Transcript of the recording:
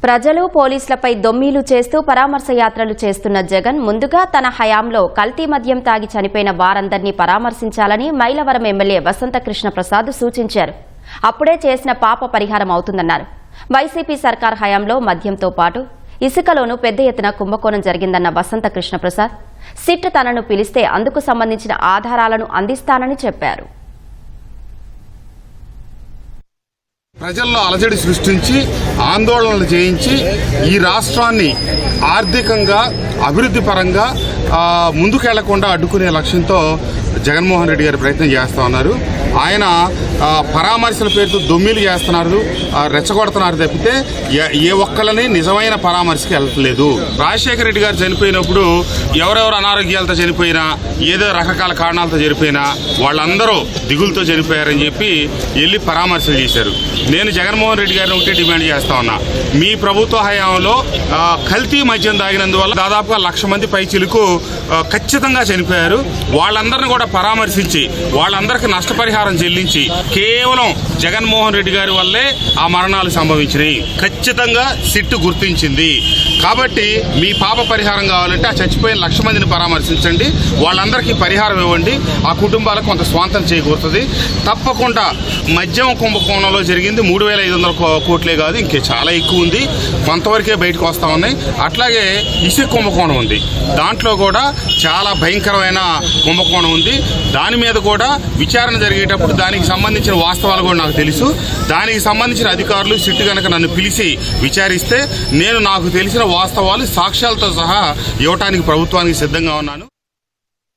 ప్రజలు పోలీసులపై దొమ్మీలు చేస్తూ పరామర్శ యాత్రలు చేస్తున్న జగన్ ముందుగా తన హయాంలో కల్తీ మద్యం తాగి చనిపోయిన వారందరినీ పరామర్శించాలని మైలవరం ఎమ్మెల్యే వసంత కృష్ణ ప్రసాద్ సూచించారు. అప్పుడే చేసిన పాప పరిహారం అవుతుందన్నారు. వైసీపీ సర్కార్ హయాంలో మద్యంతో పాటు ఇసుకలోనూ పెద్ద ఎత్తున కుంభకోణం జరిగిందన్న వసంత కృష్ణ ప్రసాద్ సిట్ తనను పిలిస్తే అందుకు సంబంధించిన ఆధారాలను అందిస్తానని చెప్పారు. ప్రజల్లో అలజడి సృష్టించి ఆందోళనలు చేయించి ఈ రాష్ట్రాన్ని ఆర్థికంగా అభివృద్ధి పరంగా ముందుకెళ్లకుండా అడ్డుకునే లక్ష్యంతో జగన్మోహన్ రెడ్డి గారు ప్రయత్నం చేస్తూ ఉన్నారు. ఆయన పరామర్శల పేరుతో దొమ్మిలు చేస్తున్నారు, రెచ్చగొడుతున్నారు తప్పితే ఏ ఒక్కళ్ళని నిజమైన పరామర్శకి వెళ్ళట్లేదు. రాజశేఖర రెడ్డి గారు చనిపోయినప్పుడు ఎవరెవరు అనారోగ్యాలతో చనిపోయినా, ఏదో రకరకాల కారణాలతో చనిపోయినా వాళ్ళందరూ దిగులతో చనిపోయారని చెప్పి వెళ్ళి పరామర్శలు చేశారు. నేను జగన్మోహన్ రెడ్డి గారిని ఒకటే డిమాండ్ చేస్తా ఉన్నా, మీ ప్రభుత్వ హయాంలో కల్తీ మద్యం తాగినందువల్ల దాదాపుగా 1,00,000 మంది పైచిలకు ఖచ్చితంగా చనిపోయారు. వాళ్ళందరినీ కూడా పరామర్శించి వాళ్ళందరికీ నష్టపరిహారం చెల్లించి కేవలం జగన్మోహన్ రెడ్డి గారి వల్లే ఆ మరణాలు సంభవించినాయి. ఖచ్చితంగా సిట్టు గుర్తించింది. కాబట్టి మీ పాప పరిహారం కావాలంటే ఆ చచ్చిపోయిన 1,00,000 మందిని పరామర్శించండి, వాళ్ళందరికీ పరిహారం ఇవ్వండి, ఆ కుటుంబాలకు కొంత స్వాంతం చేకూరుతుంది. తప్పకుండా మద్యం కుంభకోణంలో జరిగింది 3,500 కోట్లే కాదు, ఇంకే చాలా ఎక్కువ ఉంది, కొంతవరకే బయటకు వస్తూ ఉన్నాయి. అట్లాగే ఇసుక కుంభకోణం ఉంది, దాంట్లో కూడా చాలా భయంకరమైన కుంభకోణం ఉంది. దాని మీద కూడా విచారణ జరిగేటప్పుడు దానికి సంబంధించిన వాస్తవాలు కూడా నాకు తెలుసు. దానికి సంబంధించిన అధికారులు సిట్టు కనుక నన్ను పిలిచి విచారిస్తే నేను నాకు తెలిసిన వాస్తవాలు సాక్ష్యాలతో సహా ఇవ్వటానికి ప్రభుత్వానికి సిద్ధంగా ఉన్నాను.